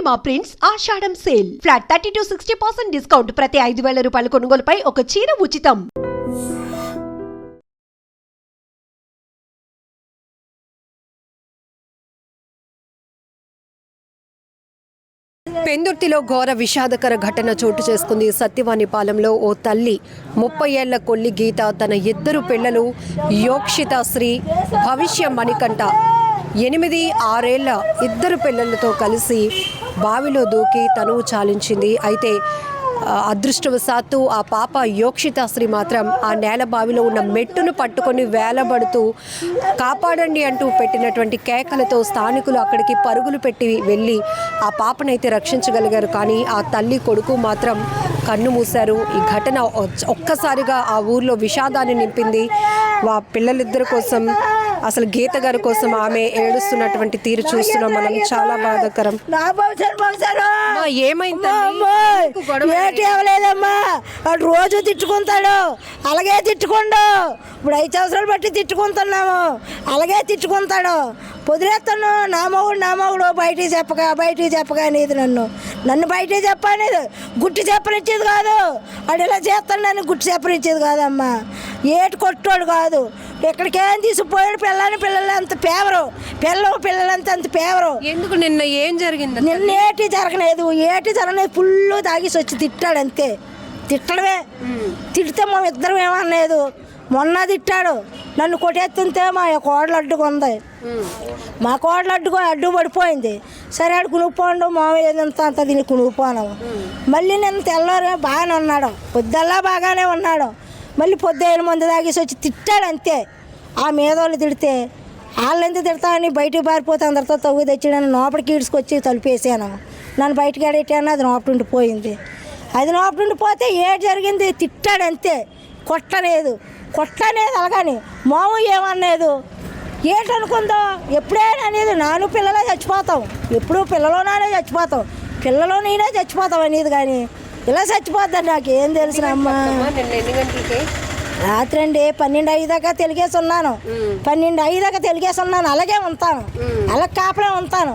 Cinema prints ఆషాఢం sale flat 30-60% discount ప్రతి 5,000 రూపాయల కొనుగోలుపై ఒక చీర ఉచితం. పెందుర్తిలో ఘోర విషాదకర ఘటన చోటు చేసుకుంది. సత్యవానిపాలెంలో ఓ తల్లి 30 ఏళ్ల కొల్లి గీత తన 2 పిల్లలు యోక్షిత శ్రీ, భవిష్య మణికంఠ 8-6 ఏళ్ల 2 పిల్లలతో కలిసి బావిలో దూకి తనువు చాలించింది. అయితే అదృష్టవశాత్తు ఆ పాప యోక్షితాశ్రీ మాత్రం ఆ నేల బావిలో ఉన్న మెట్టును పట్టుకొని వేలబడుతూ కాపాడండి అంటూ పెట్టినటువంటి కేకలతో స్థానికులు అక్కడికి పరుగులు పెట్టి వెళ్ళి ఆ పాపనైతే రక్షించగలిగారు. కానీ ఆ తల్లి కొడుకు మాత్రం కన్ను మూశారు. ఈ ఘటన ఒక్కసారిగా ఆ ఊర్లో విషాదాన్ని నింపింది. పిల్లలిద్దరి కోసం, అసలు గీత గారి కోసం ఆమె ఏడుస్తున్నటువంటి తీరు చూస్తున్నాం మనం. చాలా బాధాకరం. ఏమలేదమ్మా, వాడు రోజు తిట్టుకుంటాడు, అలాగే తిట్టుకోండు. ఇప్పుడు 5 సంవత్సరాలు బట్టి తిట్టుకుంటున్నాము, అలాగే తిట్టుకుంటాడు. పొదిలేస్తాను నా మొగుడు బయటికి చెప్పక అనేది నన్ను బయటికి చెప్పనేది, గుట్టి చెప్పనిచ్చేది కాదు. వాడు ఇలా చేస్తాను, నన్ను గుట్టి చెప్పనిచ్చేది కాదమ్మా. ఏటు కొట్టోడు కాదు, ఎక్కడికేం తీసుకుపోయాడు. పిల్లలు అంత పేవరు, పిల్లలంతా అంత పేవరు. ఎందుకు నిన్న ఏం జరిగింది? నిన్న ఏటి జరగలేదు, ఫుల్ తాగేసి వచ్చి తిట్టాడు అంతే. తిట్టడమే, తిడితే మా ఇద్దరం ఏమనలేదు. మొన్న తిట్టాడు, నన్ను కొట్టేస్తుంటే మా కోడలు అడ్డుకుంది. మా కోడలు అడ్డు పడిపోయింది. సరే ఆడు కునుకుపోండు, మామయ్యంత అంత దీన్ని కునుకుపోను. మళ్ళీ నేను తెల్లారే బాగానే ఉన్నాడు, పొద్దుల్లా బాగానే ఉన్నాడు. మళ్ళీ పొద్దున్న మంది తాగేసి వచ్చి తిట్టాడు అంతే. ఆ మీదోళ్ళు తిడితే వాళ్ళెంత తిడతామని బయటకు పారిపోతే అందరితో తవ్వు తెచ్చాడని లోపలికి ఈడ్చుకొచ్చి తలుపేసాను. నన్ను బయటకు ఆడేటాను, అది లోపలుండి పోయింది. అది లోపలుండి పోతే ఏడు జరిగింది, తిట్టాడు అంతే. కొట్టలేదు అలాగని మాము ఏమనేది. ఏంటనుకుందో ఎప్పుడైనా అనేది నాను పిల్లలే చచ్చిపోతాం, ఎప్పుడు పిల్లలో నానే చచ్చిపోతాం, పిల్లలో నేనే చచ్చిపోతాం అనేది. కానీ ఇలా చచ్చిపోద్దని నాకు ఏం తెలిసినమ్మా. రాత్రి అండి 12:05 దాకా తెలిగేసి ఉన్నాను, 12:05 దాకా తెలిగేసి ఉన్నాను. అలాగే ఉంటాను, అలా కాపలా ఉంటాను.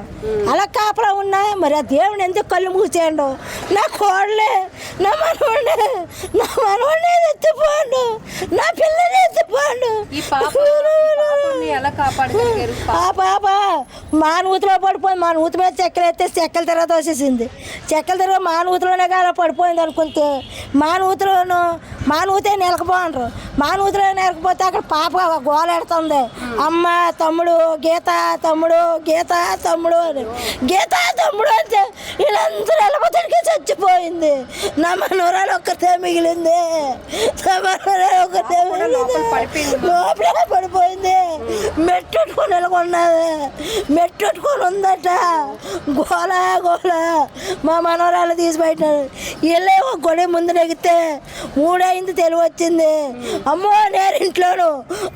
అలా కాపలా ఉన్నా మరి ఆ దేవుని ఎందుకు కళ్ళు మూసేయండు. నా కోడలే, నా మనవడిని ఎత్తిపోండు, నా పిల్లని ఎత్తిపోండు. ఆ పాప మా నూతిలో పడిపోయింది. మా నూతి మీద చెక్కలు ఎత్తే చెక్కల తెర తోసేసింది. చెక్కల తెర మా నూతిలోనే కాదా పడిపోయింది అనుకుంటే మా నూతే నెలకపోండ్రు. మా నూతిలో నెలకపోతే అక్కడ పాప గోలెడుతుంది, అమ్మ తమ్ముడు గీత తమ్ముడు అని. గీత తమ్ముడు అంటే వీళ్ళందరూ వెళ్ళబోతాడికి చచ్చిపోయింది. నా మనవరాలు ఒక్కతే మిగిలింది, లోపలే పడిపోయింది. మెట్టుకొని నెలకొన్నది, మెట్టుకొని ఉందట. గోల మా మనవరాలు తీసి బయట వీళ్ళే ఒక గొడవ ముందు నెగితే 3 అయింది, తెలివి వచ్చింది. అమ్మో నేరు ఇంట్లోను,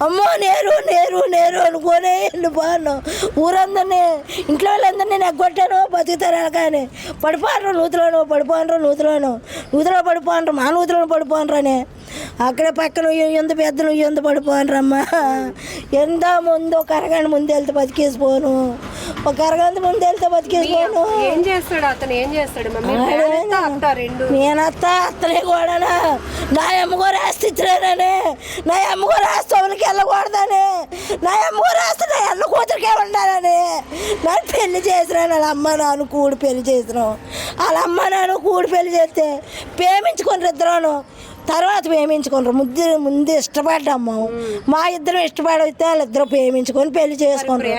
అమ్మో నేరు అనుకోనే వెళ్ళిపోను. ఊరందరినీ, ఇంట్లో వాళ్ళందరినీ నెగ్గొట్టాను, బతుకుతారు కానీ పడిపోండ్రు నూతిలో పడిపోండ్రు, మా నూతిలో పడిపోండ్రు అని. అక్కడ పక్కన పెద్దలు పడిపోండ్రమ్మా. ఎంత ముందు ఒక అరగంట ముందు వెళ్తే బతికేసిపోను, ఒక అరగంట ముందు వెళ్తే బతికేసిపోను. ఏం చేస్తాడు అతను? నేను అత్తనే కూడా నా అమ్మగో రాస్తే ఇచ్చినానని, నా అమ్మగో రాస్తే వాళ్ళకి వెళ్ళకూడదని, నా అమ్మగో రాస్తే నా అన్న కూతురికే ఉండాలని నన్ను పెళ్లి చేసినాను. వాళ్ళ అమ్మ నాన్న కూడి పెళ్లి చేసినాం. వాళ్ళ అమ్మ నాన్న కూడి పెళ్లి చేస్తే ప్రేమించుకుని ఇద్దరును, తర్వాత ప్రేమించుకున్నారు. ముందు ఇష్టపడ్డాము, మా ఇద్దరం ఇష్టపడితే వాళ్ళిద్దరు ప్రేమించుకొని పెళ్లి చేసుకుంటారు.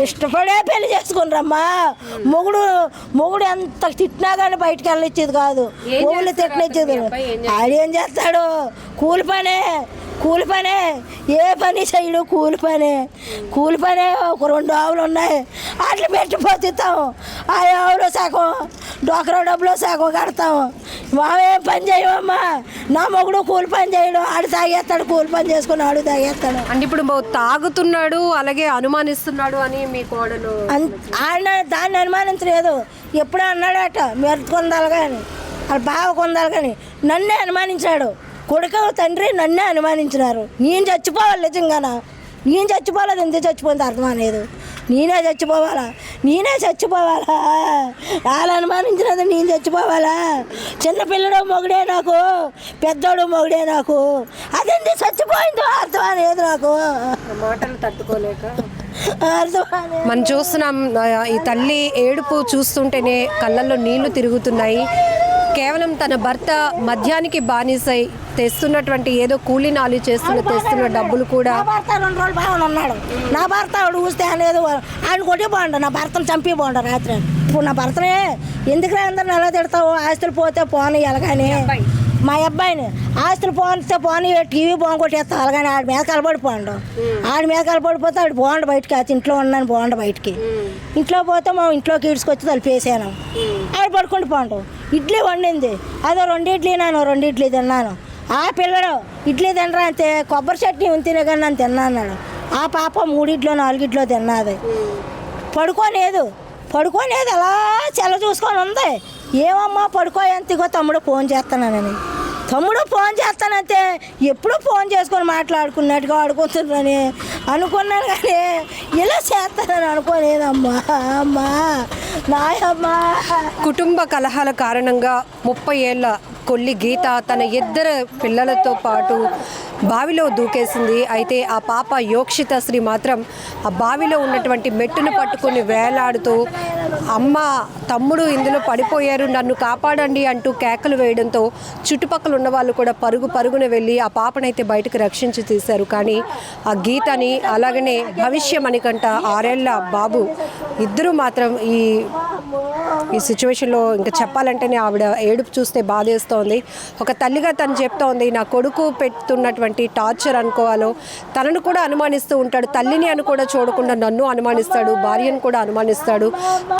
ఇష్టపడే పెళ్లి చేసుకుంటారమ్మా. మొగుడు ఎంత తిట్టినా కానీ బయటకు వెళ్ళనిచ్చేది కాదు, ఊళ్ళు తిట్టనిచ్చేది. ఆడేం చేస్తాడు? కూలి పనే, ఏ పని చేయడు, కూలి పనే. ఒక 2 ఆవులు ఉన్నాయి, అట్లా పెట్టి పోతాం. ఆ ఆవులో సగం డోకరా డబ్బులో సగం కడతాము. మావేం పని చేయమమ్మా. నా మొగుడు కూలి పని చేయడు, ఆడు తాగేస్తాడు, కూలి పని చేసుకుని ఆడు తాగేస్తాడు. అంటే ఇప్పుడు తాగుతున్నాడు, అలాగే అనుమానిస్తున్నాడు అని మీ కోడలు ఆయన దాన్ని అనుమానించలేదు. ఎప్పుడూ అన్నాడట మెరుపు కొందాలి కానీ, వాళ్ళ బావ కొందాలి కానీ నన్నే అనుమానించాడు. కొడుకు తండ్రి నన్నే అనుమానించినారు. నేను చచ్చిపోవాలి నిజంగానా. నేను చచ్చిపోలేదు, ఎందుకు చచ్చిపోయింది అర్థం అనేది. నేనే చచ్చిపోవాలా వాళ్ళు అనుమానించినది నేను చచ్చిపోవాలా? చిన్నపిల్లడు మొగుడే నాకు, పెద్దోడు మొగుడే నాకు, అదేంటి చచ్చిపోయిందో అర్థం అనేది నాకు. మాటలు తట్టుకోలేక అర్థం మనం చూస్తున్నాం. ఈ తల్లి ఏడుపు చూస్తుంటేనే కళ్ళల్లో నీళ్లు తిరుగుతున్నాయి. కేవలం తన భర్త మద్యానికి బానిసై తెస్తున్నటువంటి ఏదో కూలీ నాలి తెస్తున్న డబ్బులు కూడా. నా భర్త 2 రోజులు బాగానే ఉన్నాడు. నా భర్త ఆవిడ ఊస్తే అనేది ఆయన కొట్టి బాగుండు, నా భర్తను చంపి బాగుండు రాత్రి. ఇప్పుడు నా భర్తనే ఎందుకు అందరిని ఎలా తిడతావు? ఆస్తులు పోతే పోనీ ఎలాగని మా అబ్బాయిని ఆస్తులు పోనీ టీవీ బాగు కొట్టేస్తావు అలాగని ఆడి మీద కలబడిపోండు. ఆడి మీద కలబడిపోతే ఆడు బాగుండు బయటికి, అది ఇంట్లో ఉన్నాను బాగుండు బయటికి. ఇంట్లో పోతే మా ఇంట్లోకి ఈడ్చుకొచ్చి తలిపేసాను. ఆడు పడుకుంటూ పోండు. ఇడ్లీ వండింది, అదో 2 ఇడ్లీ నేను 2 ఇడ్లీ తిన్నాను. ఆ పిల్లడు ఇడ్లీ తినరా అంతే, కొబ్బరి చట్నీ తినే కానీ నన్ను తిన్నా అన్నాడు. ఆ పాప 3 ఇడ్లో 4 ఇడ్లో తిన్నది. పడుకోలేదు అలా చెల్ల చూసుకొని ఉంది. ఏమమ్మా పడుకోయంతిగో తమ్ముడు ఫోన్ చేస్తానని. తమ్ముడు ఫోన్ చేస్తానంటే ఎప్పుడు ఫోన్ చేసుకొని మాట్లాడుకున్నట్టుగా ఆడుకుంటున్నాను అనుకున్నాను, కానీ ఇలా చేస్తానని అనుకోలేదమ్మా. అమ్మా నాయమ్మా. కుటుంబ కలహాల కారణంగా 30 ఏళ్ల కొల్లి గీత తన 2 పిల్లలతో పాటు బావిలో దూకేసింది. అయితే ఆ పాప యోక్షిత శ్రీ మాత్రం ఆ బావిలో ఉన్నటువంటి మెట్టును పట్టుకొని వేలాడుతూ అమ్మ తమ్ముడు ఇందులో పడిపోయారు, నన్ను కాపాడండి అంటూ కేకలు వేయడంతో చుట్టుపక్కల ఉన్న వాళ్ళు కూడా పరుగున వెళ్ళి ఆ పాపనైతే బయటకు రక్షించి తీశారు. కానీ ఆ గీతని అలాగనే భవిష్య మణికంఠ 6 ఏళ్ల బాబు ఇద్దరు మాత్రం ఈ సిచ్యువేషన్లో ఇంకా చెప్పాలంటేనే ఆవిడ ఏడుపు చూస్తే బాధేస్తోంది. ఒక తల్లిగా తను చెప్తోంది, నా కొడుకు పెడుతున్నటువంటి టార్చర్ అనుకోవాలో, తనను కూడా అనుమానిస్తూ ఉంటాడు, తల్లిని అని కూడా చూడకుండా నన్ను అనుమానిస్తాడు, భార్యను కూడా అనుమానిస్తాడు.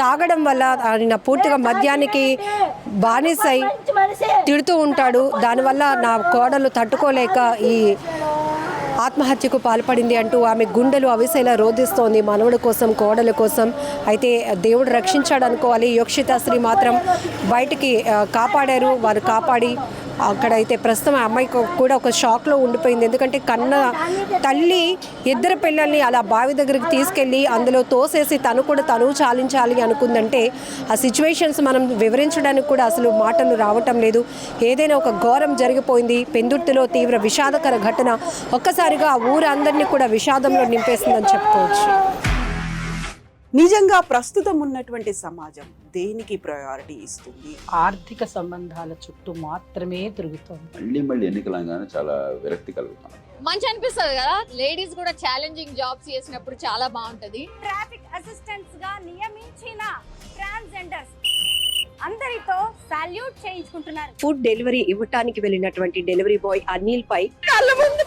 తాగడం వల్ల ఆయన పూర్తిగా మద్యానికి బానిసై తిడుతూ ఉంటాడు. దానివల్ల నా కోడలు తట్టుకోలేక ఈ ఆత్మహత్యకు పాల్పడింది అంటూ ఆమె గుండెలు అవిసేలా రోధిస్తోంది మనవడి కోసం, కోడల కోసం. అయితే దేవుడు రక్షించాడు అనుకోవాలి. యోక్షిత శ్రీ మాత్రం బయటికి కాపాడారు. వారు కాపాడి అక్కడైతే ప్రస్తుతం ఆ అమ్మాయికి కూడా ఒక షాక్లో ఉండిపోయింది. ఎందుకంటే కన్న తల్లి 2 పిల్లల్ని అలా బావి దగ్గరికి తీసుకెళ్ళి అందులో తోసేసి తను చాలించాలి అనుకుందంటే ఆ సిచ్యువేషన్స్ మనం వివరించడానికి కూడా అసలు మాటలు రావటం లేదు. ఏదైనా ఒక ఘోరం జరిగిపోయింది. పెందుర్తిలో తీవ్ర విషాదకర ఘటన ఒక్కసారిగా ఆ ఊరందరినీ కూడా విషాదంలో నింపేసిందని చెప్పుకోవచ్చు. నిజంగా ప్రస్తుతం ఉన్నటువంటి సమాజం దేనికి ప్రయారిటీ ఇస్తుంది? ఆర్థిక సంబంధాల చుట్టూ మాత్రమే తిరుగుతుంది. మళ్ళీ ఎన్నికలంగానే చాలా విరక్తి కలుగుతాను. మంచి అనిపిస్తుంది కదా, లేడీస్ కూడా ఛాలెంజింగ్ జాబ్స్ చేసినప్పుడు చాలా బాగుంటది. ట్రాఫిక్ అసిస్టెంట్స్ గా నియమించిన ట్రాన్స్జెండర్స్ అందరితో సాల్యూట్ చేయించుకుంటున్నారు. ఫుడ్ డెలివరీ ఇవ్వటానికి వెళ్ళినటువంటి డెలివరీ బాయ్ అనిల్ పై కళ్ళ ముందు